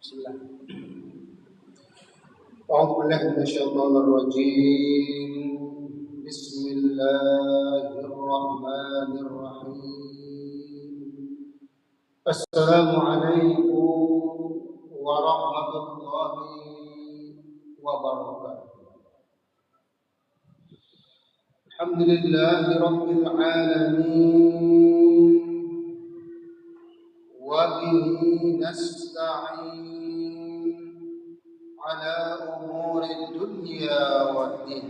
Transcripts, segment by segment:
Bismillah. A'udzu billahi minasyaitonir rajim. Bismillahirrahmanirrahim. Assalamualaikum warahmatullahi wabarakatuh. Alhamdulillahi rabbil alamin. Wa bihi nasta'in على أمور الدنيا والدين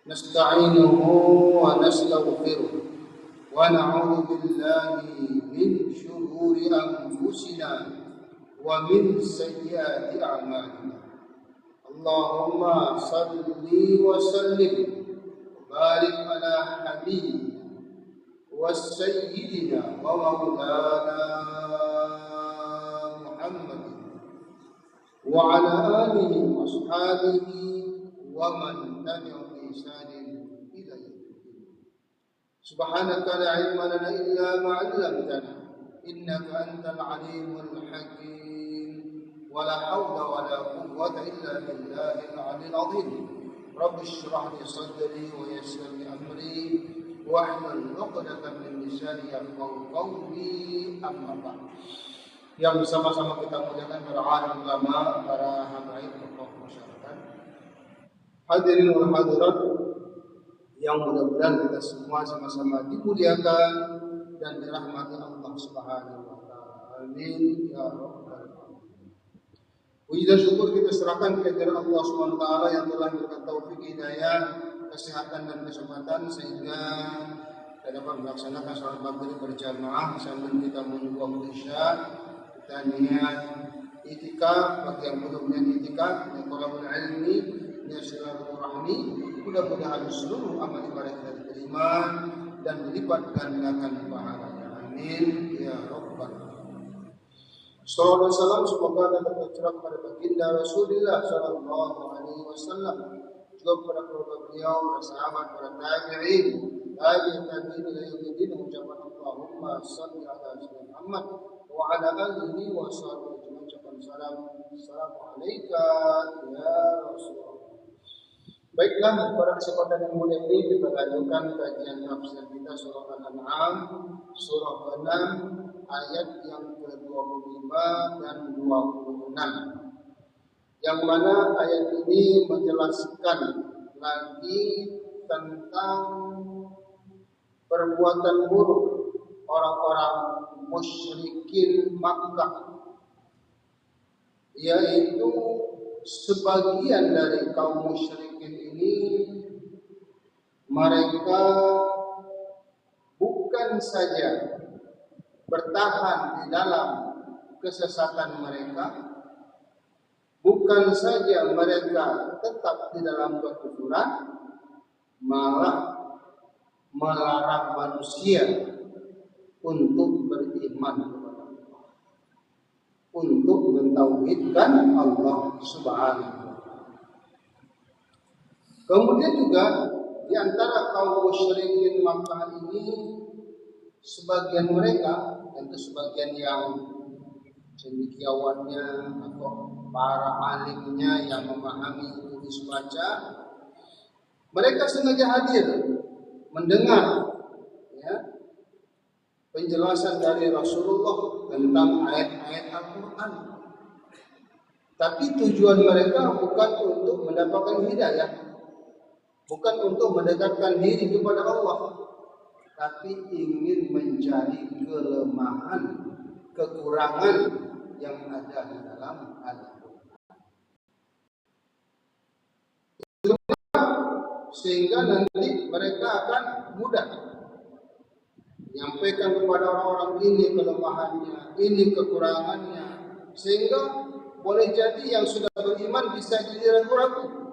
نستعينه ونستغفره ونعوذ بالله من شرور أنفسنا ومن سيئات أعمالنا اللهم صل وسلم وبارك على حبيبنا وسيدنا ومولانا محمد وعلى آله وأصحابه ومن تبعهم بإحسان إلى يوم الدين. سبحانك لا علم لنا إلا ما علمتنا إنك أنت العليم الحكيم ولا حول ولا قوة إلا بالله العلي العظيم. رب اشرح لي صدري ويسر لي أمري واحلل عقدة من لساني يفقهوا قولي أما بعد. Yang bersama-sama kita muliakan para alim ulama, para habaib, tokoh masyarakat, hadirin wal hadirat yang mudah-mudahan kita semua sama-sama dimuliakan dan dirahmati Allah Subhanahu wa taala. Amin ya rabbal alamin. Puji dan syukur kita serahkan kehadirat Allah Subhanahu wa taala yang telah memberikan taufik hidayah, kesehatan dan kesempatan sehingga kita dapat melaksanakan salat maghrib berjamaah sambil kita menunggu waktu isya. Kita niat itikaf, bagi yang belum niat itikaf, thalabul ilmi, niat silaturahmi, mudah-mudahan seluruh amal ibadah kita diterima dan dilipat gandakan pahalanya. Amin ya rabbal alamin. Sallallahu alaihi wasallam semoga dapat tercurah kepada baginda Rasulullah sallallahu alaihi wasallam, juga kepada keluarga beliau, para sahabat, para tabi'in, tabi'in ila yaumil ucapan Allahumma shalli ala sayyidina Muhammad wa ala alihi wa sahbihi ucapan salam. Assalamualaikum ya Rasulullah. Baiklah, pada kesempatan yang mulia ini kita lanjutkan kajian tafsir kita surah Al-An'am, surah 6 ayat yang ke-25 dan 26. Yang mana ayat ini menjelaskan lagi tentang perbuatan buruk orang-orang musyrikin Makkah, yaitu sebagian dari kaum musyrikin ini mereka bukan saja bertahan di dalam kesesatan mereka, bukan saja mereka tetap di dalam kekufuran, malah melarang manusia untuk beriman kepada Allah, untuk mentauhidkan Allah Subhanahu wa taala. Kemudian juga di antara kaum musyrikin Makkah ini, sebagian mereka, tentu sebagian yang cendekiawannya atau para alimnya yang memahami tulis baca, mereka sengaja hadir mendengar penjelasan dari Rasulullah tentang ayat-ayat Al-Quran. Tapi tujuan mereka bukan untuk mendapatkan hidayah, bukan untuk mendekatkan diri kepada Allah, tapi ingin mencari kelemahan, kekurangan yang ada di dalam Al-Quran, sehingga nanti mereka akan mudah menyampaikan kepada orang-orang ini kelemahannya, ini kekurangannya, sehingga boleh jadi yang sudah beriman bisa jadi ragu-ragu.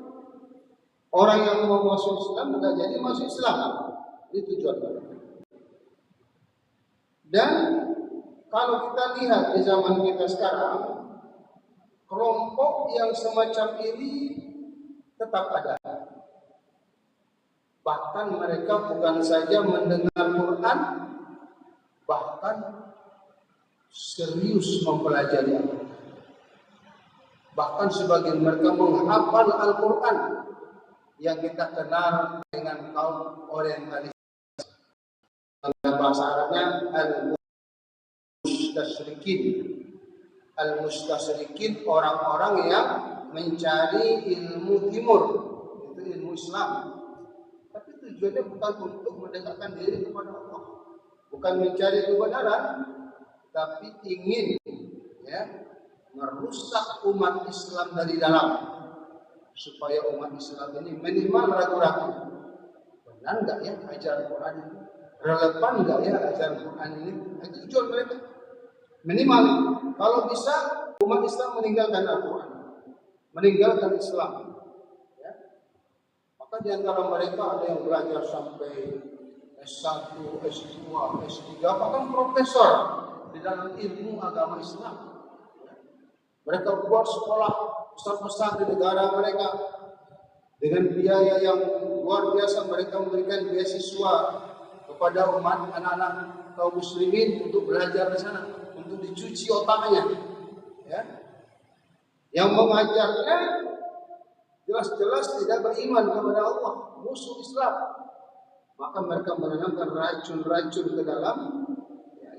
Orang yang mau masuk Islam tidak jadi masuk Islam. Ini tujuan mereka. Dan kalau kita lihat di zaman kita sekarang, kelompok yang semacam ini tetap ada. Bahkan mereka bukan saja mendengar Quran, bahkan serius mempelajari Al-Quran. Bahkan sebagian mereka menghafal Al-Quran yang kita kenal dengan kaum orientalis. Bahasa Arabnya al-mustasyrikin. Al-mustasyrikin orang-orang yang mencari ilmu timur, itu ilmu Islam. Tapi tujuannya bukan untuk mendekatkan diri kepada Allah, bukan mencari kebenaran, tapi ingin merusak umat Islam dari dalam, supaya umat Islam ini minimal ragu-ragu, benar enggak ya ajaran Quran ini, relevan enggak ya ajaran Quran ini. Itu tujuan mereka. Minimal kalau bisa umat Islam meninggalkan Al-Quran, meninggalkan Islam. Ya. Maka di antara mereka ada yang belajar sampai S1, S2, S3, bahkan profesor di dalam ilmu agama Islam. Mereka buat sekolah besar-besar di negara mereka dengan biaya yang luar biasa. Mereka memberikan beasiswa kepada umat anak-anak kaum muslimin untuk belajar di sana, untuk dicuci otaknya. Ya. Yang mengajarnya jelas-jelas tidak beriman kepada Allah, musuh Islam. Maka mereka menanamkan racun-racun ke dalam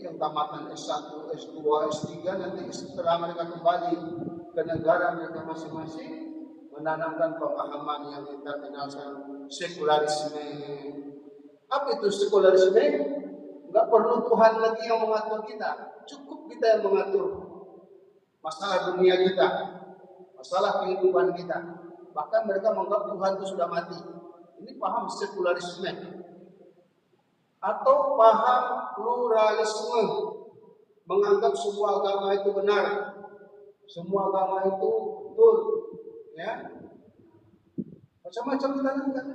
yang tamatan S1, S2, S3, nanti setelah mereka kembali ke negara mereka masing-masing menanamkan pemahaman yang kita kenal sekarang, sekularisme. Apa itu sekularisme? Enggak perlu Tuhan lagi yang mengatur kita, cukup kita yang mengatur masalah dunia kita, masalah kehidupan kita. Bahkan mereka menganggap Tuhan itu sudah mati. Ini paham sekularisme. Atau paham pluralisme, menganggap semua agama itu benar, semua agama itu betul, ya, macam-macam ditanamkan.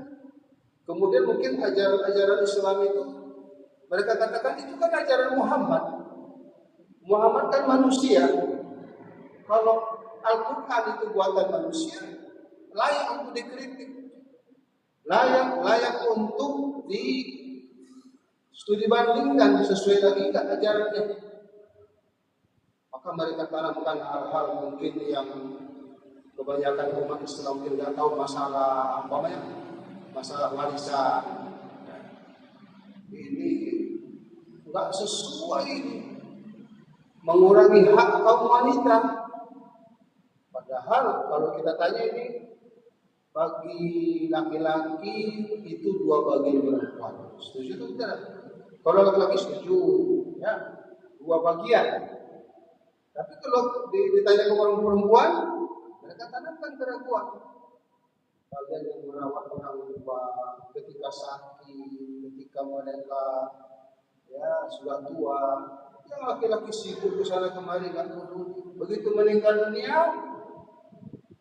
Kemudian mungkin ajaran Islam itu mereka katakan itu kan ajaran Muhammad. Muhammad kan manusia. Kalau Al-Quran itu buatan manusia, layak untuk dikritik, layak untuk studi bandingkan sesuai lagi ajarannya. Maka mereka tanamkan hal-hal mungkin yang kebanyakan umat Islam mungkin tidak tahu, masalah masalah warisan. Ini enggak sesuai, mengurangi hak kaum wanita. Padahal kalau kita tanya ini, bagi laki-laki itu 2 bagian perempuan. Setuju atau tidak? Kalau laki-laki setuju, ya, 2 bagian. Tapi kalau ditanya ke orang perempuan, mereka tanamkan keraguan. Bagian yang merawat orang tua ketika sakit, ketika mereka sudah tua. Yang laki-laki sibuk ke sana kemari, nggak peduli. Begitu meninggal dunia,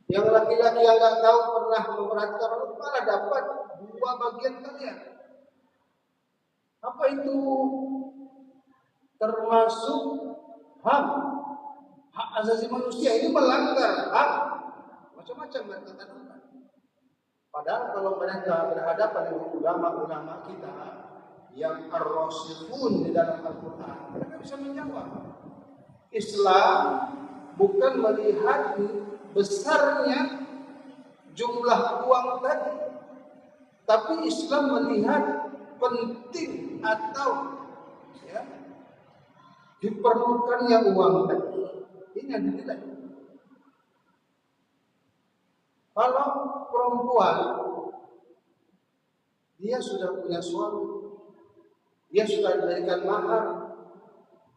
yang laki-laki yang nggak tahu pernah memperhatikan orang tua malah dapat 2 bagian kalian. Apa itu? Termasuk hak asasi manusia. Ini melanggar hak macam-macam mereka tanamkan. Padahal kalau mereka berhadapan dengan ulama-ulama kita yang ar-rasikhun di dalam Al-Quran, mereka bisa menjawab. Islam bukan melihat besarnya jumlah uang tadi, tapi Islam melihat penting atau diperlukannya uang tadi. Ini yang dinilai. Kalau perempuan dia sudah punya suami, dia sudah diberikan mahar,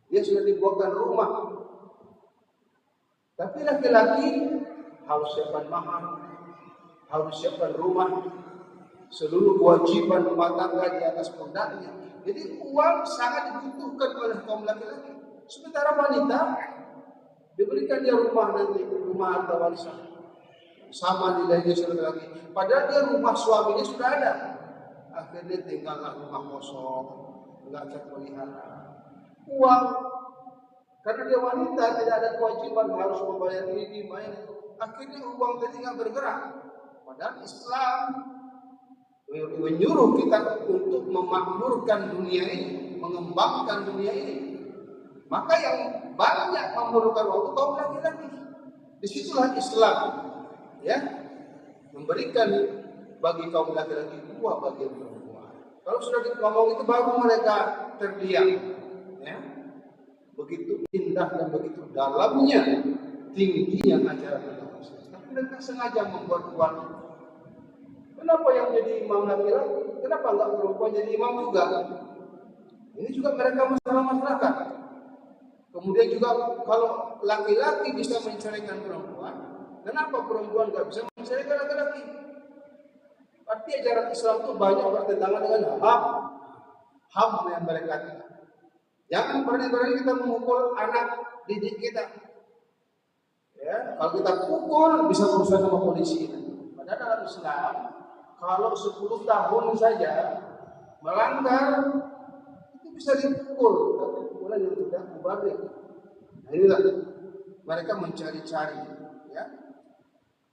dia sudah dibuatkan rumah, tapi laki-laki harus siapkan mahar, harus siapkan rumah, seluruh kewajiban rumah tangga di atas pundaknya. Jadi uang sangat dibutuhkan oleh kaum laki-laki. Sementara wanita diberikan dia rumah, nanti rumah harta warisan sama nilainya seperti laki. Padahal dia rumah suaminya sudah ada. Akhirnya tinggallah rumah kosong, enggak terpelihara. Uang, karena dia wanita tidak ada kewajiban harus membayar ini, main. Akhirnya uang tadi nggak bergerak. Padahal Islam menyuruh kita untuk memakmurkan dunia ini, mengembangkan dunia ini. Maka yang banyak memerlukan uang itu kaum laki-laki. Disitulah Islam ya memberikan bagi kaum laki-laki 2 bagian perempuan. Kalau sudah ngomong itu baru mereka terdiam ya. Begitu indah dan begitu dalamnya tingginya ajaran agama Islam. Tapi mereka sengaja membuat-buat. Kenapa yang jadi imam laki-laki? Kenapa enggak perempuan jadi imam juga? Ini juga mereka masalah masyarakat. Kemudian juga kalau laki-laki bisa menceraikan perempuan, kenapa perempuan nggak bisa menceraikan laki-laki? Arti ajaran Islam itu banyak bertentangan dengan HAM yang mereka tidak. Jangan berani-berani kita memukul anak didik kita. Ya, kalau kita pukul bisa berusaha sama polisi. Padahal dalam Islam, kalau 10 tahun saja melanggar itu bisa dipukul, tapi pukulan yang tidak mubalik. Nah, inilah mereka mencari-cari, ya.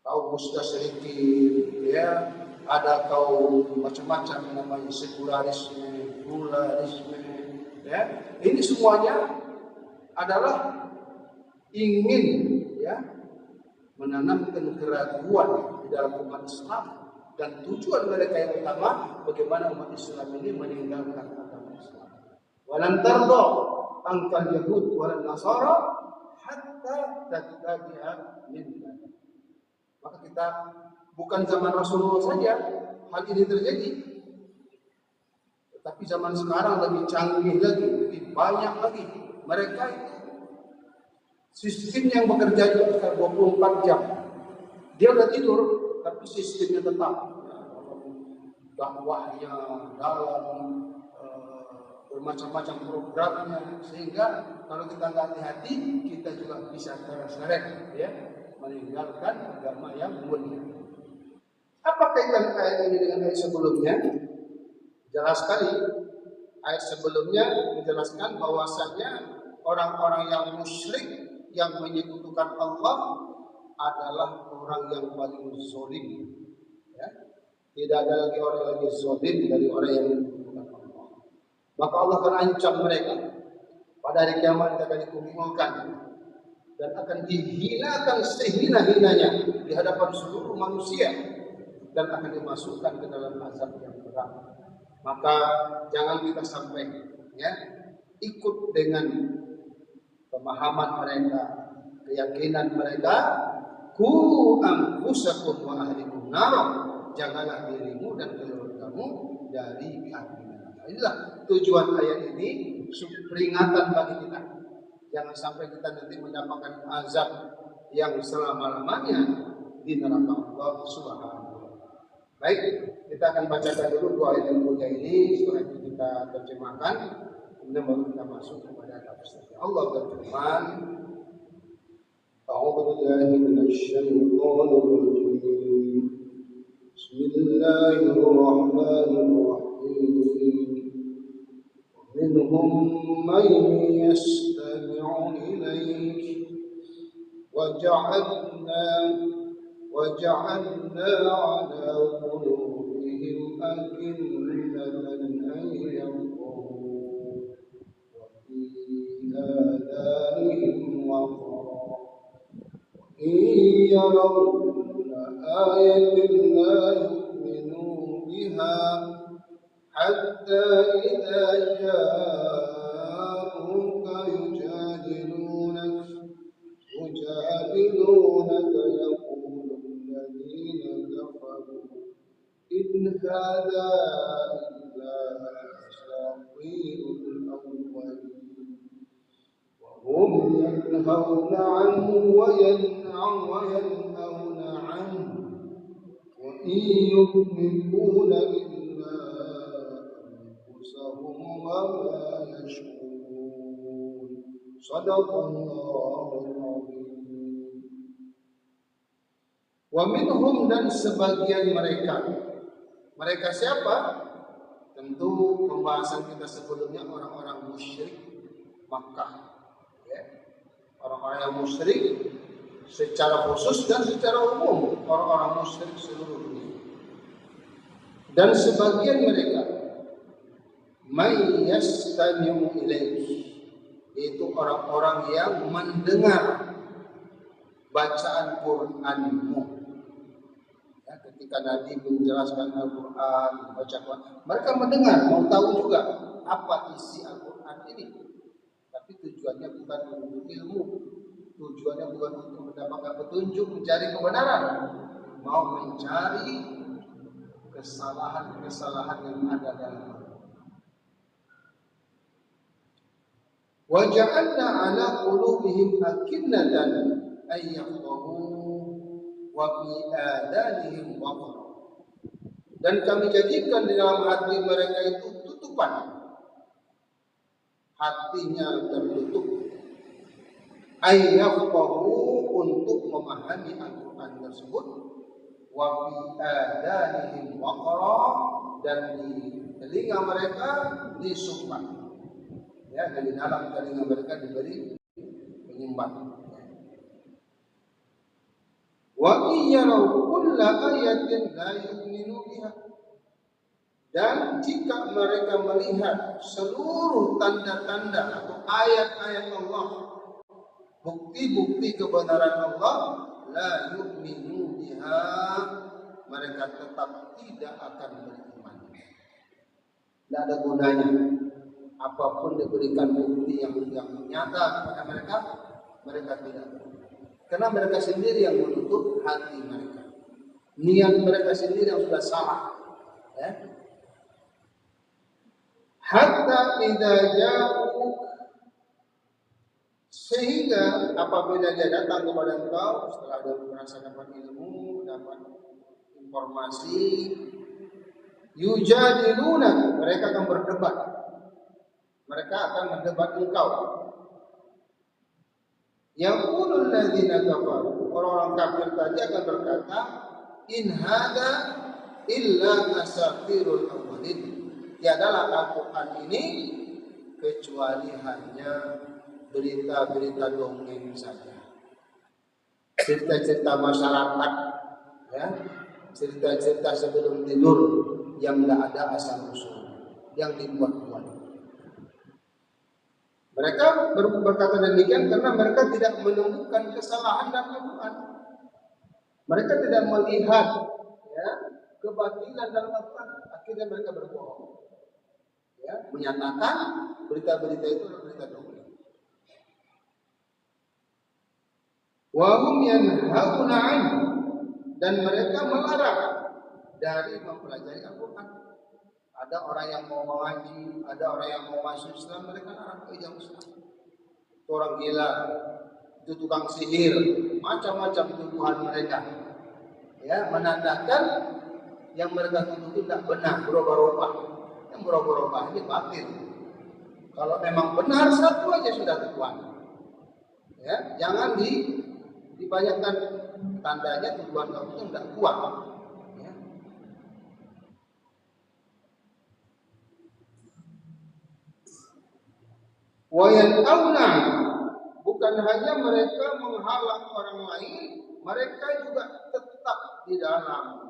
Kaum mustasyrikin, ya, ada kaum macam-macam namanya sekularisme, pluralisme, ya. Ini semuanya adalah ingin, ya, menanamkan keraguan di dalam umat Islam, dan tujuan mereka yang utama bagaimana umat Islam ini meninggalkan agama Islam. Walan tarda angkal yahud walan nasara hatta tattabi'a millata. Maka kita bukan zaman Rasulullah saja hal ini terjadi, tetapi zaman sekarang lebih canggih lagi, lebih banyak lagi. Mereka itu sistem yang bekerja itu 24 jam. Dia udah tidur, tapi sistemnya tetap. Dakwahnya dalam bermacam-macam programnya, sehingga kalau kita nggak hati-hati, kita juga bisa terseret, ya, meninggalkan agama yang mulia. Apa kaitan ayat ini dengan ayat sebelumnya? Jelas sekali. Ayat sebelumnya menjelaskan bahwasanya orang-orang yang musyrik yang menyekutukan Allah adalah orang yang paling zalim. Ya. Tidak ada lagi orang yang lebih zalim dari orang yang menyekutukan Allah. Maka Allah akan ancam mereka. Pada hari kiamat akan dikumpulkan dan akan dihinakan sehina-hinanya di hadapan seluruh manusia dan akan dimasukkan ke dalam azab yang berat. Maka jangan kita sampai, ya, ikut dengan pemahaman mereka, keyakinan mereka, ku anfusakum wa ahlikum nar, jagalah dirimu dan keluargamu dari api neraka. Inilah tujuan ayat ini, peringatan bagi kita. Jangan sampai kita nanti mendapatkan azab yang selama-lamanya di neraka Allah Subhanahu wa taala. Baik, kita akan bacakan dulu 2 ayat yang mulia ini, setelah itu kita terjemahkan, kemudian baru kita masuk kepada tafsir. Allah berfirman, A'udzu billahi minasyaitonir rajim. Bismillahirrahmanirrahim. Minhum man yastami'u ilaik وجعلنا على قلوبهم أكنة أن يفقهوا وفي آذانهم وقرا وإن يروا آية لا يؤمنوا بها حتى إذا جاءوك يجادلونك يقول الذين كفروا إن هذا إلا أساطير الأولين وهم ينهون عنه وينأون عنه وإن يهلكون إلا أنفسهم وما يشعرون صدق الله العظيم. Wa minhum, dan sebagian mereka. Mereka siapa? Tentu pembahasan kita sebelumnya orang-orang musyrik Makkah. Ya. Orang-orang yang musyrik secara khusus dan secara umum, orang-orang musyrik seluruh dunia. Dan sebagian mereka may yastami'u ilaik, yaitu orang-orang yang mendengar bacaan Qur'anmu. Ya, ketika Nabi menjelaskan Al-Quran, baca Quran, mereka mendengar, mau tahu juga apa isi Al-Quran ini. Tapi tujuannya bukan untuk ilmu, tujuannya bukan untuk mendapatkan petunjuk, mencari kebenaran, mau mencari kesalahan-kesalahan yang ada dalam Al-Quran. Wa ja'alna 'ala qulubihim akinnatan ay yafqahu wa fi adanihim waqra. Dan kami jadikan di dalam hati mereka itu tutupan. Hatinya tertutup. Ay yafqahu, untuk memahami Al-Quran tersebut. Wa fi adanihim waqra, dan di telinga mereka disumbat. Ya, dari dalam telinga mereka diberi penyumbat. Wa iyyaru kulla ayatin la yu'minu biha. Dan jika mereka melihat seluruh tanda-tanda atau ayat-ayat Allah, bukti-bukti kebenaran Allah, la yu'minu biha, mereka tetap tidak akan beriman. Tidak ada gunanya. Apapun diberikan bukti yang nyata kepada mereka, mereka tidak. Karena mereka sendiri yang menutup hati mereka. Niat mereka sendiri yang sudah salah. Ya. Hatta idza ja'u, sehingga apabila dia datang kepada engkau setelah dia merasa dapat ilmu, dapat informasi, yujadiluna, mereka akan berdebat. Mereka akan mendebat engkau. Yaqulul ladzina kafaru, orang-orang kafir tadi akan berkata, in hada illa asatirul awwalin. Tiadalah Al-Quran ini kecuali hanya berita-berita dongeng saja. Cerita-cerita masyarakat, ya, cerita-cerita sebelum tidur yang tidak ada asal usul, yang dibuat-buat. Mereka berkata demikian karena mereka tidak menemukan kesalahan dalam Al-Quran. Mereka tidak melihat, ya, kebatilan dalam Al-Quran. Akhirnya mereka berbohong, ya, menyatakan berita-berita itu adalah berita dongeng. Wa hum yanhauna 'anhu, dan mereka melarang dari mempelajari Al-Quran. Ada orang yang mau mengaji, ada orang yang mau masuk Islam, mereka larang ke jauh Islam. Itu orang gila, itu tukang sihir, macam-macam tuduhan mereka. Ya, menandakan yang mereka tuduh itu tidak benar, berubah-ubah. Yang berubah-ubah ini batil. Kalau memang benar satu aja sudah tuduhan. Ya, jangan dibanyakkan tandanya tuduhan kamu itu tidak kuat. Wa yan'auna, bukan hanya mereka menghalang orang lain, mereka juga tetap di dalam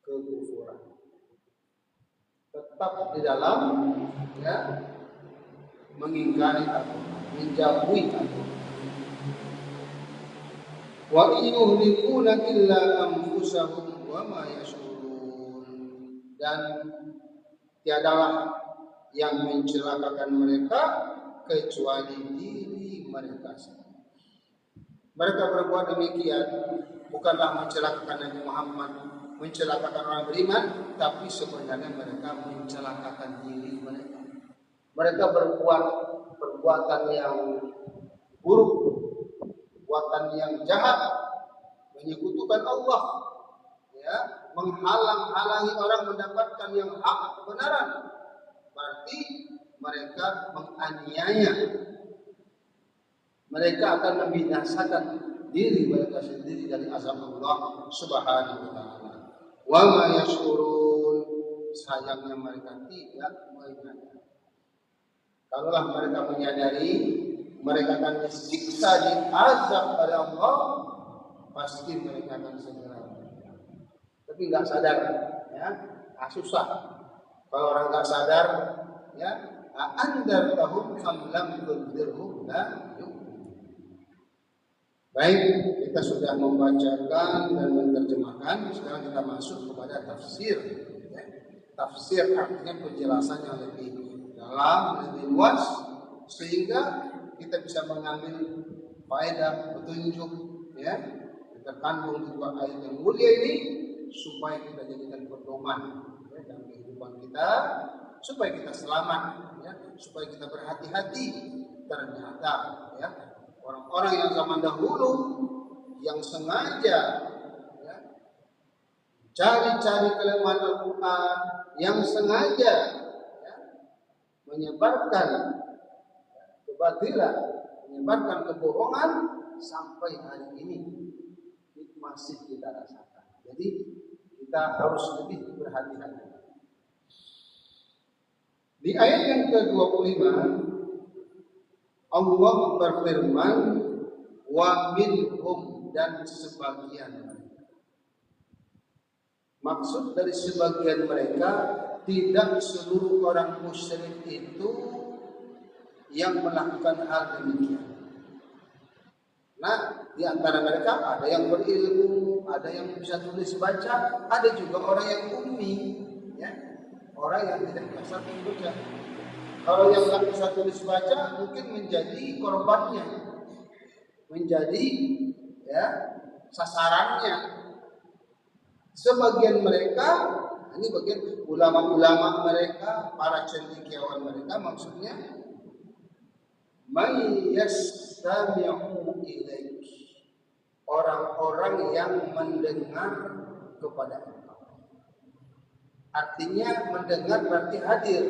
kekufuran. Tetap di dalam, ya, mengingkari Al-Quran, menjauhi Al-Quran. Wa yuhlikuna illa anfusahum wa ma yashurun, dan tiadalah yang mencelakakan mereka kecuali diri mereka sendiri. Mereka berbuat demikian bukanlah mencelakakan Nabi Muhammad, mencelakakan orang beriman, tapi sebenarnya mereka mencelakakan diri mereka. Mereka berbuat perbuatan yang buruk, perbuatan yang jahat, menyekutukan Allah, ya, menghalang-halangi orang mendapatkan yang hak kebenaran. Berarti mereka menganiaya. Mereka akan membinasakan diri mereka sendiri dari azab Allah Subhanahu wa taala. Wa ma yashurun, sayangnya mereka tidak menyadari. Kalaulah mereka menyadari, mereka akan disiksa, diazab oleh Allah, pasti mereka akan segera. Tapi nggak sadar, ya, susah. Kalau orang nggak sadar, ya, andartahum am lam tundirhum la yu'minun. Baik, kita sudah membacakan dan menerjemahkan. Sekarang kita masuk kepada tafsir. Ya. Tafsir artinya penjelasan yang lebih dalam, lebih luas, sehingga kita bisa mengambil faedah, petunjuk, ya, terkandung di dua ayat yang mulia ini, supaya kita jadikan pedoman, ya, dalam kehidupan kita, supaya kita selamat, ya, supaya kita berhati-hati. Ternyata, ya, orang-orang yang zaman dahulu yang sengaja, ya, cari-cari kelemahan Al-Quran, yang sengaja, ya, menyebarkan kebatilan, menyebarkan kebohongan, sampai hari ini masih kita rasakan. Jadi kita harus lebih berhati-hati. Di ayat yang ke-25 Allah berfirman, wa minhum, dan sebagian mereka. Maksud dari sebagian mereka, tidak seluruh orang musyrik itu yang melakukan hal demikian. Nah, di antara mereka ada yang berilmu, ada yang bisa tulis baca, ada juga orang yang ummi, ya, orang yang tidak bisa membaca. Kalau yang nggak bisa tulis baca mungkin menjadi korbannya, menjadi, ya, sasarannya. Sebagian mereka, ini bagian ulama-ulama mereka, para cendekiawan mereka, maksudnya may yastami'u ilaik, orang-orang yang mendengar kepada engkau. Artinya mendengar berarti hadir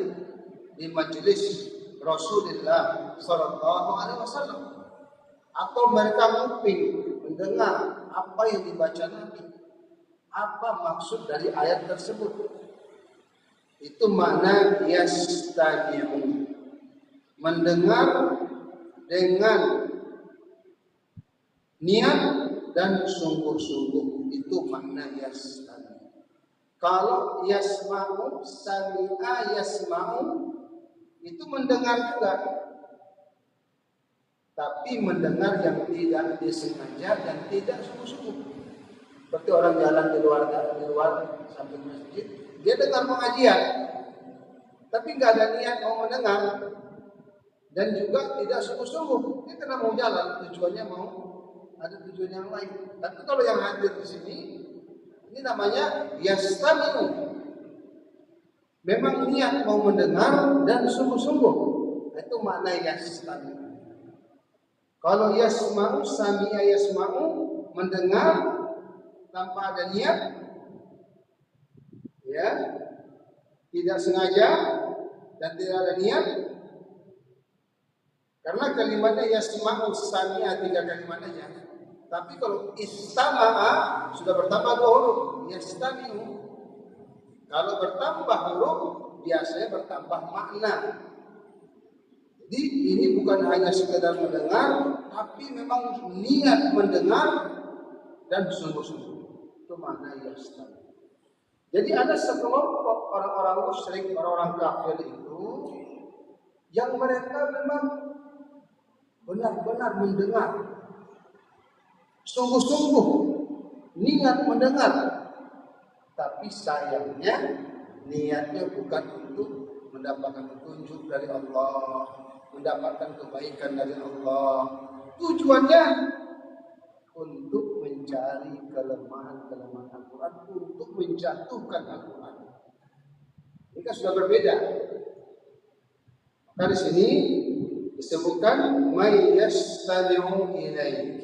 di majelis Rasulullah Sallallahu Alaihi Wasallam, atau mereka nguping, mendengar apa yang dibaca Nabi, apa maksud dari ayat tersebut. Itu makna yastami'u, mendengar dengan niat dan sungguh-sungguh, itu makna yastami'u. Kalau yasma'u, sami'a yasma'u, itu mendengar juga, tapi mendengar yang tidak disengaja dan tidak sungguh-sungguh. Seperti orang jalan di luar samping masjid, dia dengar pengajian, tapi nggak ada niat mau mendengar dan juga tidak sungguh-sungguh. Dia karena mau jalan, tujuannya mau ada tujuan yang lain. Tapi kalau yang hadir di sini, ini namanya yastami'u. Memang niat mau mendengar dan sungguh-sungguh. Itu makna yastami'u. Kalau yasma'u, sami'a yasma'u, mendengar tanpa ada niat, ya, tidak sengaja dan tidak ada niat. Karena kalimatnya yasma'u, sami'a, 3 kalimat aja. Tapi kalau istama'a sudah bertambah 2 huruf, yastami'u. Kalau bertambah huruf, biasanya bertambah makna. Jadi ini bukan hanya sekedar mendengar, tapi memang niat mendengar dan sungguh-sungguh. Itu makna yastami'u. Jadi ada sekelompok orang-orang musyrik, orang-orang kafir itu, yang mereka memang benar-benar mendengar, sungguh-sungguh niat mendengar, tapi sayangnya niatnya bukan untuk mendapatkan petunjuk dari Allah, mendapatkan kebaikan dari Allah. Tujuannya untuk mencari kelemahan-kelemahan Al-Quran, untuk menjatuhkan Al-Quran. Ini kan sudah berbeda. Maka di sini disebutkan may yastami'u ilaik.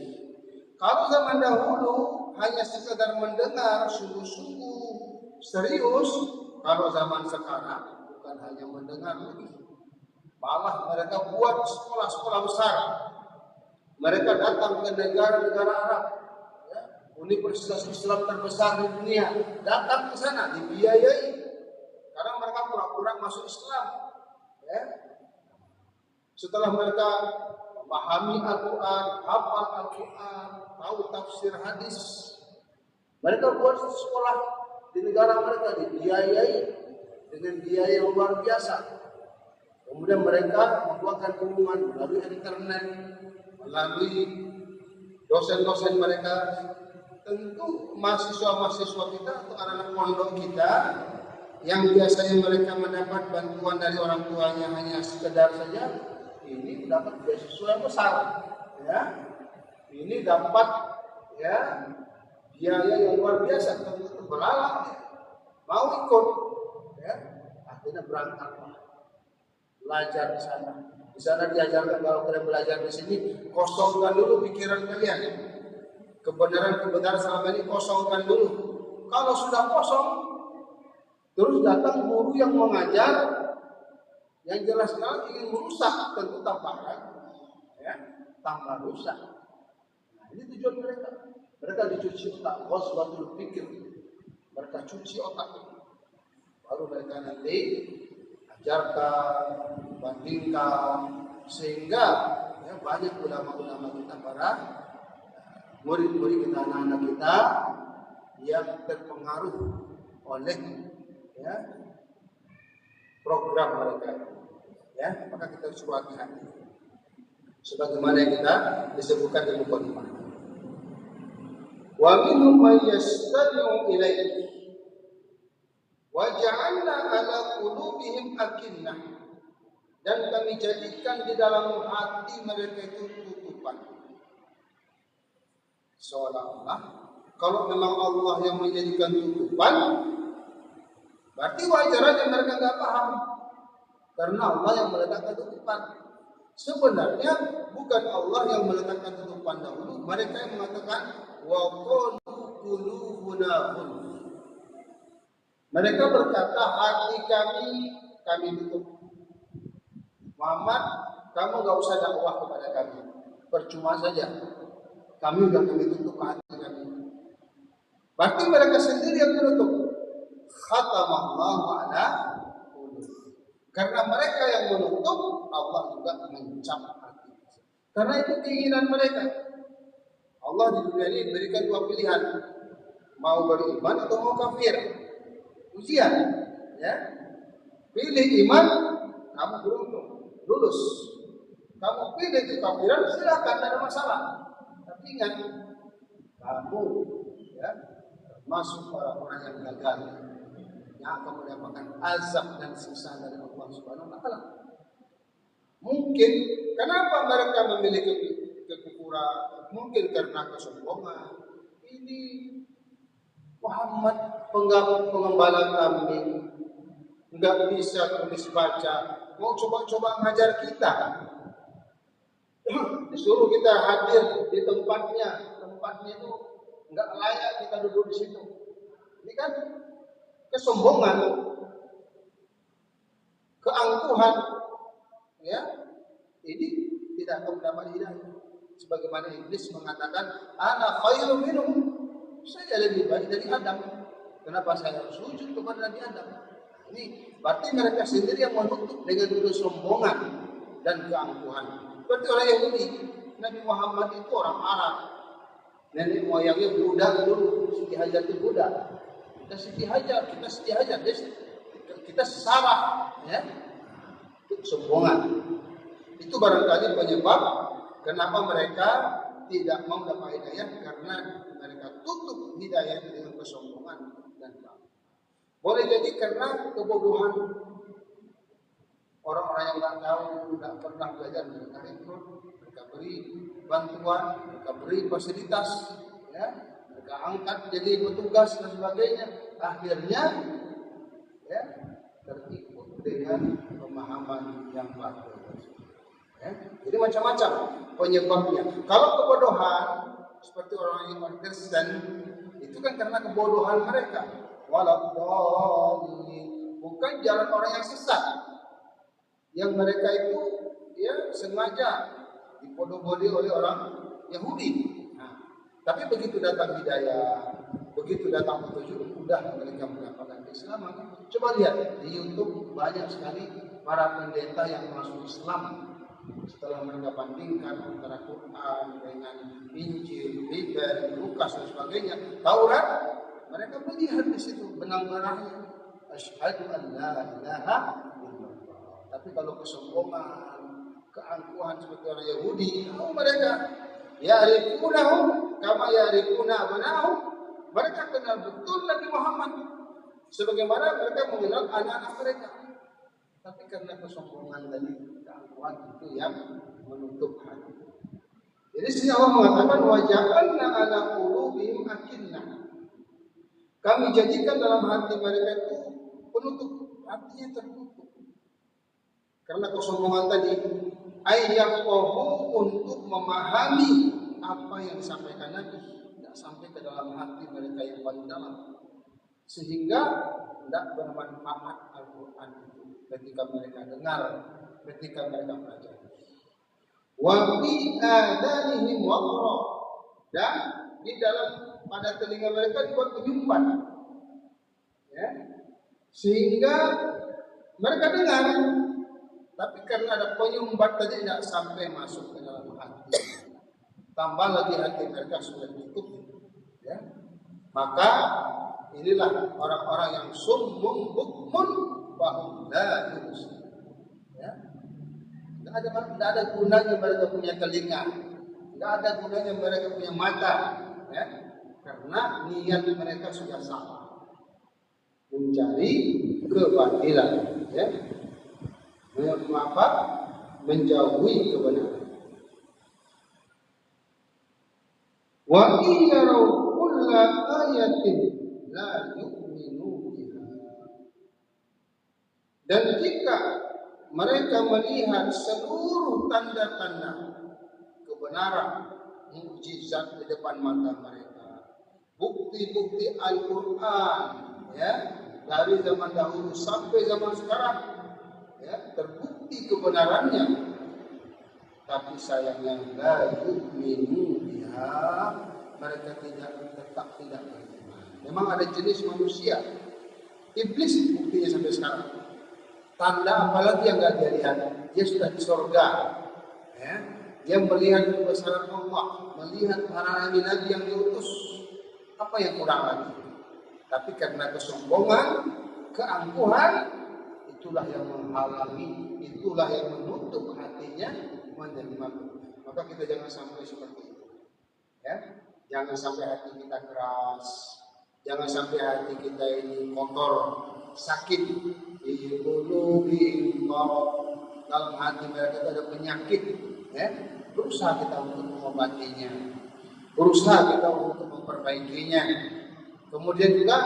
Kalau zaman dahulu hanya sekedar mendengar sungguh-sungguh serius, kalau zaman sekarang bukan hanya mendengar lagi, malah mereka buat sekolah-sekolah besar. Mereka datang ke negara-negara Arab, ya, universitas Islam terbesar di dunia, datang ke sana dibiayai karena mereka pura-pura masuk Islam, ya. Setelah mereka memahami Al-Quran, hafal Al-Quran, tahu tafsir hadis, mereka buat sekolah di negara mereka, dibiayai dengan biaya yang luar biasa. Kemudian mereka membuatkan pengumuman melalui internet, melalui dosen-dosen mereka, tentu mahasiswa-mahasiswa kita atau anak-anak pondok kita yang biasanya mereka mendapat bantuan dari orang tuanya hanya sekedar saja, ini dapat beasiswa yang besar, ya. Ini dapat ya biaya yang luar biasa, tentu belalak mau ikut, ya. Akhirnya berangkat belajar di sana. Di sana diajarkan kalau kalian belajar di sini, kosongkan dulu pikiran kalian. Kebenaran-kebenaran selama ini kosongkan dulu. Kalau sudah kosong, terus datang guru yang mengajar, yang jelas-jelas ingin merusak, tentu tambah ya, tambah rusak. Nah, ini tujuan mereka. Mereka dicuci otak, ghaswatul fikir. Mereka cuci otak. Baru mereka nanti ajarkan, bandingkan, sehingga ya, banyak ulama-ulama kita, para murid-murid kita, anak-anak kita yang terpengaruh oleh ya program mereka, ya. Maka kita suruh hati-hati sebagaimana yang kita disebutkan di mukadimah. Wa minhum may yastami'u ilayhi wa ja'alna 'ala qulubihim akinnah, dan kami jadikan di dalam hati mereka itu tutupan. Seolah-olah kalau memang Allah yang menjadikan tutupan, berarti wajar aja mereka nggak paham, karena Allah yang meletakkan tutupan. Sebenarnya bukan Allah yang meletakkan tutupan dahulu, mereka yang mengatakan wa qalu qulubuna ghulf. Mereka berkata hati kami tutup. Muhammad, kamu nggak usah dakwah kepada kami, percuma saja. Kami tutup hati kami. Berarti mereka sendiri yang menutup. Khatamallahu ala qulub. Karena mereka yang menutup, Allah juga mencap hati. Karena itu keinginan mereka. Allah di dunia ini berikan dua pilihan, mau beriman atau mau kafir. Ujian, ya. Pilih iman, kamu beruntung, lulus. Kamu pilih kekafiran, silakan, tidak ada masalah. Tapi ingat, kamu ya termasuk orang-orang yang gagal, yang akan mendapatkan azab dan siksa dari Allah Subhanahu wa taala. Mungkin kenapa mereka memiliki kekufuran? Mungkin karena kesombongan. Ini Muhammad pengembala kambing, nggak bisa tulis baca, mau coba-coba ngajar kita. Disuruh kita hadir di tempatnya itu nggak layak kita duduk di situ. Ini kan kesombongan, keangkuhan, ya. Ini tidak akan mendapat hidayah. Sebagaimana Iblis mengatakan, ana khairum minhum, saya lebih baik dari Adam. Kenapa saya harus sujud kepada Nabi Adam? Ini berarti mereka sendiri yang menutup dengan kesombongan dan keangkuhan. Seperti orang Yahudi, Nabi Muhammad itu orang Arab. Nenek moyangnya Buddha dulu, Siti Hajar itu Buddha. Kita Siti Hajar, kita Sarah, ya. Itu kesombongan. Itu barangkali penyebab kenapa mereka tidak mau dapat hidayah, karena mereka tutup hidayah dengan kesombongan dan keangkuhan. Boleh jadi karena kebodohan. Orang-orang yang tidak tahu, tidak pernah belajar, mereka ikut, mereka beri bantuan, mereka beri fasilitas, ya, mereka angkat jadi petugas dan sebagainya. Akhirnya, ya, terikut dengan pemahaman yang baru. Ya. Jadi macam-macam penyebabnya. Kalau kebodohan seperti orang yang Kristen, itu kan karena kebodohan mereka. Waladhdallin, bukan jalan orang yang sesat. Yang mereka itu ya sengaja dibodoh-bodohi oleh orang Yahudi. Nah, tapi begitu datang hidayah, begitu datang petunjuk, sudah mereka mendapatkan keislaman. Coba lihat di YouTube, banyak sekali para pendeta yang masuk Islam setelah mereka bandingkan antara Quran dengan Injil, Bible, Lukas dan sebagainya, Taurat, mereka melihat di situ benang-benangnya. Asyhadu an la ilaha illallah. Tapi kalau kesombongan, keangkuhan seperti orang Yahudi, mereka Ya'rifunahum kama ya'rifuna abna'ahum. Mereka kenal betul Nabi Muhammad sebagaimana mereka mengenal anak-anak mereka. Tapi karena kesombongan tadi, keangkuhan itu yang menutup hati. Jadi sini Allah mengatakan wa ja'alna 'ala qulubihim akinnah. Kami jadikan dalam hati mereka itu penutup, hatinya tertutup. Karena kesombongan tadi, ayyaqahu untuk memahami apa yang disampaikan Nabi, tidak sampai ke dalam hati mereka yang paling dalam, sehingga tidak bermanfaat Al-Quran itu ketika mereka dengar, ketika mereka pelajari. Wa fi adanihim waqra, dan di dalam pada telinga mereka dibuat penyumbat, ya, sehingga mereka dengar, tapi karena ada penyumbat tadi tidak sampai masuk ke dalam hati. Tambah lagi hati mereka sudah tutup, ya. Maka inilah orang-orang yang summun bukmun bahum la yubsirun, ya. Tidak ada gunanya mereka punya telinga, tidak ada gunanya mereka punya mata, ya. Karena niat mereka sudah salah, mencari kebatilan, ya. Menjauhi kebenaran. Wa iyarau kulla ayatin la yu'minu biha. Dan jika mereka melihat seluruh tanda-tanda kebenaran, mukjizat di depan mata mereka, bukti-bukti Al-Quran, ya, dari zaman dahulu sampai zaman sekarang, ya, terbukti kebenarannya, tapi sayangnya la yu'minu biha, mereka tetap tidak beriman. Memang ada jenis manusia, iblis buktinya sampai sekarang. Tanda apalagi yang enggak dia lihat, dia sudah di surga, ya. Dia melihat kebesaran Allah, melihat para nabi-nabi yang diutus. Apa yang kurang lagi? Tapi karena kesombongan, keangkuhan, itulah yang menghalangi, itulah yang menutup hatinya menerima. Maka kita jangan sampai seperti itu, ya. Jangan sampai hati kita keras, jangan sampai hati kita ini kotor, sakit. Di qulubihim marad, dalam hati mereka itu ada penyakit, ya. Berusaha kita untuk mengobatinya, berusaha kita untuk memperbaikinya. Kemudian juga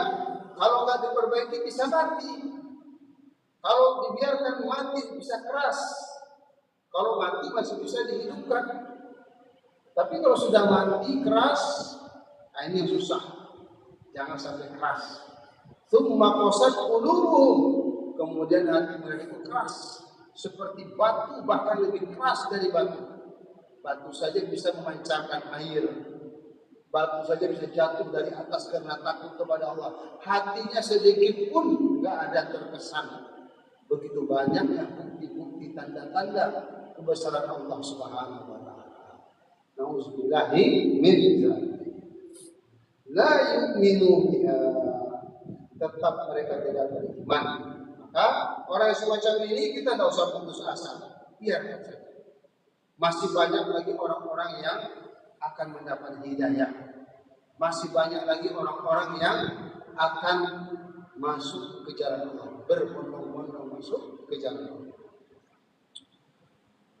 kalau nggak diperbaiki bisa mati. Kalau dibiarkan mati bisa keras. Kalau mati masih bisa dihidupkan. Tapi kalau sudah mati keras, nah ini yang susah. Jangan sampai keras. Tsumma qasat qulubuhum, kemudian hati mereka itu keras seperti batu, bahkan lebih keras dari batu. Batu saja bisa memancarkan air. Batu saja bisa jatuh dari atas karena takut kepada Allah. Hatinya sedikit pun nggak ada terkesan. Begitu banyaknya bukti-bukti tanda-tanda kebesaran Allah Subhanahu wa taala. Nauzubillahi min dzalik. La yu'minu biha, tetap mereka tidak beriman. Maka orang yang semacam ini kita tidak usah putus asa, biarkan saja. Masih banyak lagi orang-orang yang akan mendapat hidayah. Masih banyak lagi orang-orang yang akan masuk ke jalan Allah, berbondong-bondong masuk ke jalan Allah.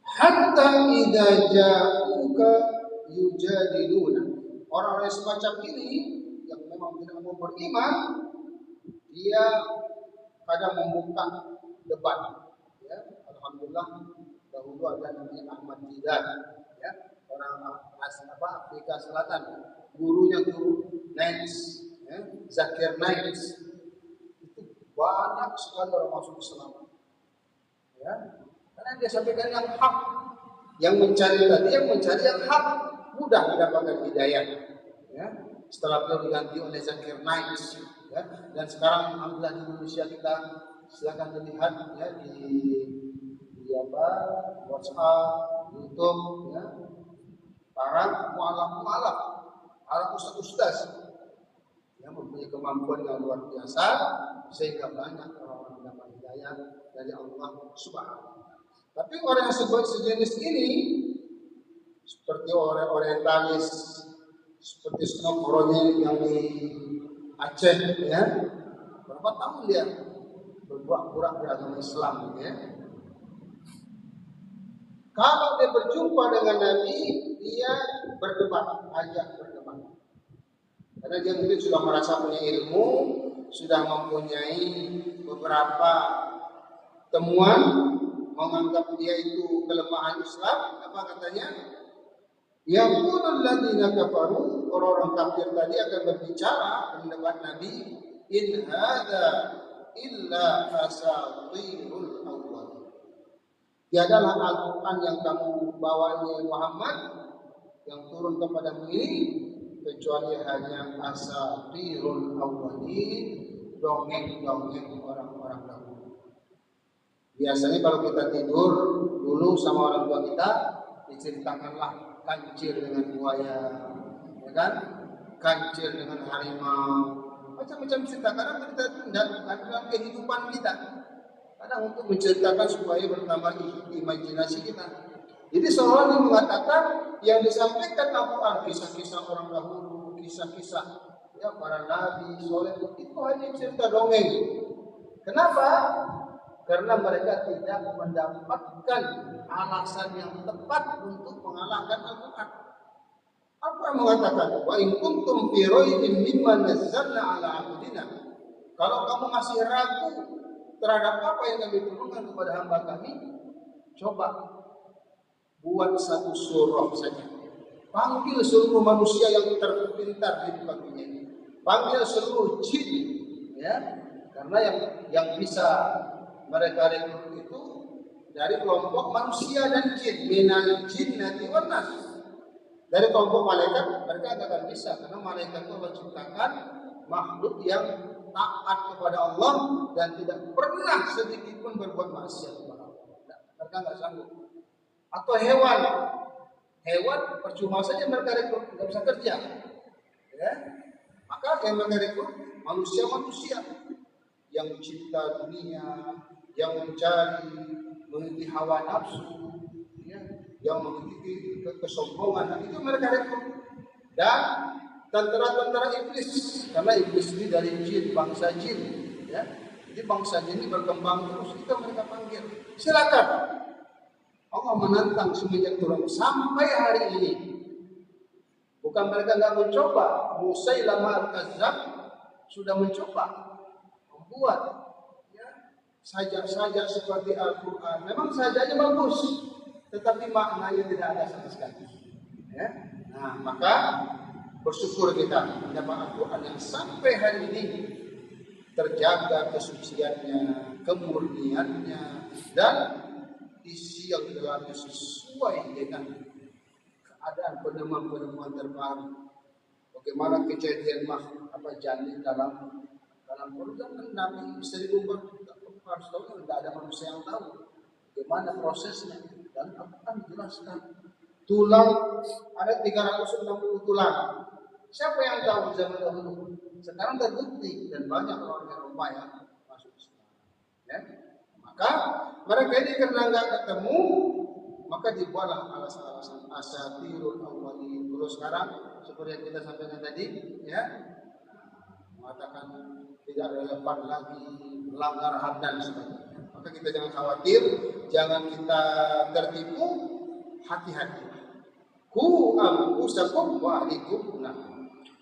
Hatta idza ja'uka yujadiluna. Orang-orang semacam ini yang memang tidak mau beriman, dia kadang membuka debat. Ya, alhamdulillah dahulu ada namanya Ahmad Didat, ya, orang Afrika Selatan, gurunya guru Nains, ya, Zakir Nains. Itu banyak sekali orang masuk Islam. Ya, karena dia sampaikan yang hak, yang mencari tadi, yang mencari yang hak, mudah mendapatkan hidayah, ya. Setelah beliau diganti oleh Zakir Naik, ya, dan sekarang alhamdulillah di Indonesia kita silakan dilihat, ya, di WhatsApp, YouTube, ya, para mualaf, para ustaz, yang mempunyai kemampuan yang luar biasa sehingga banyak orang-orang mendapat hidayah dari Allah Subhanahu wa taala. Tapi orang yang sejenis ini seperti orang orientalis, seperti Snow Koronil yang di Aceh, ya. Berapa tahun dia berpura-pura beragama Islam, ya. Kalau dia berjumpa dengan Nabi, dia berdebat, ajak berdebat. Karena dia mungkin sudah merasa punya ilmu, sudah mempunyai beberapa temuan, menganggap dia itu kelemahan Islam. Apa katanya? Yaqulul ladzina kafaru, orang-orang kafir tadi akan berbicara mendebat Nabi, in hadza illa asatirul awwal. Tiadalah Al-Quran yang kamu bawa ini Muhammad, yang turun kepadamu ini, kecuali hanya asatirul awwalin, dongeng-dongeng orang-orang dahulu. Biasanya kalau kita tidur dulu sama orang tua kita, diceritakanlah kancil dengan buaya, ya kan? Kancil dengan harimau, macam-macam cerita. Karena kita tidak dalam kehidupan kita. Kadang untuk menceritakan supaya bertambah imajinasi kita. Jadi seolah dia mengatakan yang disampaikan Al-Quran, kisah-kisah orang dahulu, kisah-kisah ya para nabi, soleh, itu hanya cerita dongeng. Kenapa? Karena mereka tidak mendapatkan alasan yang tepat untuk mengalahkan Al-Quran. Al-Quran mengatakan, wa in kuntum fi raibin mimma nazzalna ala abdina. Kalau kamu masih ragu terhadap apa yang kami turunkan kepada hamba kami, coba buat satu surah saja. Panggil seluruh manusia yang terpintar di muka dunia ini. Panggil seluruh jin, ya. Karena yang bisa mereka rekrut itu dari kelompok manusia dan jin, minal jinnati wan nas. Dari kelompok malaikat mereka tidak akan bisa, karena malaikat itu Allah ciptakan makhluk yang taat kepada Allah dan tidak pernah sedikit pun berbuat maksiat kepada Allah. Mereka nggak sanggup. Atau hewan percuma saja mereka rekrut, nggak bisa kerja. Ya? Maka yang mereka rekrut manusia yang cinta dunia, yang mencari, mengikuti hawa nafsu, ya? Yang mengikuti kesombongan, itu mereka rekrut. Dan tentara-tentara iblis, karena iblis ini dari jin, bangsa jin, ya. Jadi bangsa jin ini berkembang terus, kita mereka panggil, silakan. Allah menantang semenjak turun sampai hari ini. Bukan mereka nggak mencoba, Musailamah al-Kazzab sudah mencoba membuat ya, sajak-sajak seperti Al-Quran. Memang sajanya bagus, tetapi maknanya tidak ada sama sekali. Ya. Nah, maka bersyukur kita mendapat Al-Quran yang sampai hari ini terjaga kesuciannya, kemurniannya, dan isi yang dalamnya sesuai dengan keadaan penemuan-penemuan terbaru. Bagaimana kejadian janin dalam program Nabi 1400 tahun tidak ada manusia yang tahu bagaimana prosesnya, dan Al-Quran dijelaskan. Tulang ada 360 tulang. Siapa yang tahu zaman dahulu? Sekarang terbukti dan banyak orang Eropa yang masuk Islam. Ya? Maka mereka ini karena nggak ketemu, maka dibuatlah alasan-alasan asatirul awwalin. Terus sekarang seperti yang kita sampaikan tadi, ya, mengatakan tidak relevan lagi, melanggar HAM dan sebagainya. Maka kita jangan khawatir, jangan kita tertipu, hati-hati. Ku anfusakum wa ahlikum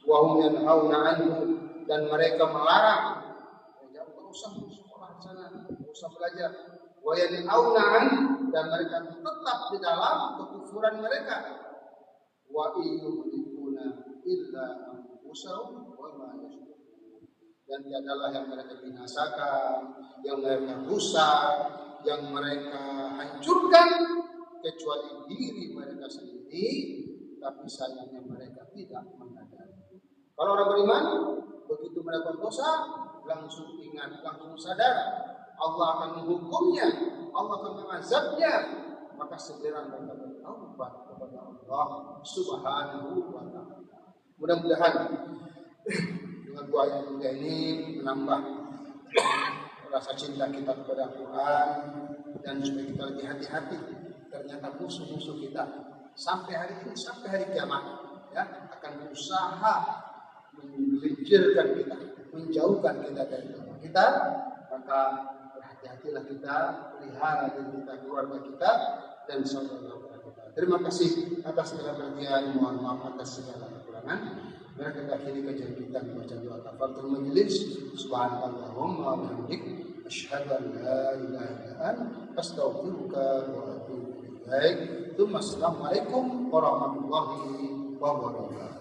wa hum yanhauna anhu, dan mereka melarang, jangan usah sekolah sana, usah belajar. Wa yanhauna an, dan mereka tetap di dalam kekufuran mereka. Wa yuhlikuna illa anfusahum wa ma yashkurun, dan tiadalah yang mereka binasakan, yang mereka rusak, yang mereka hancurkan kecuali diri mereka sendiri, tapi sayangnya mereka tidak menyadari. Kalau orang beriman, begitu melakukan dosa, langsung ingat, langsung sadar, Allah akan menghukumnya, Allah akan mengazabnya, maka segera mereka bertaubat kepada Allah Subhanahu wa Ta'ala. Mudah-mudahan dengan doa yang mulia ini menambah rasa cinta kita kepada Al-Quran, dan supaya kita lebih hati-hati. Ternyata musuh-musuh kita sampai hari ini, sampai hari kiamat, ya, akan berusaha menggelincirkan kita, menjauhkan kita dari agama kita. Maka berhati-hatilah kita, pelihara diri kita, keluarga kita, dan saudara-saudara kita. Terima kasih atas segala perhatian, mohon maaf atas segala kekurangan. Mari kita akhiri kajian kita membaca doa kafaratul majelis. Subhanallahumma wa bihamdik, asyhadu an la ilaha illa anta, astaghfiruka wa atubu ilaik. Assalamualaikum warahmatullahi wabarakatuh.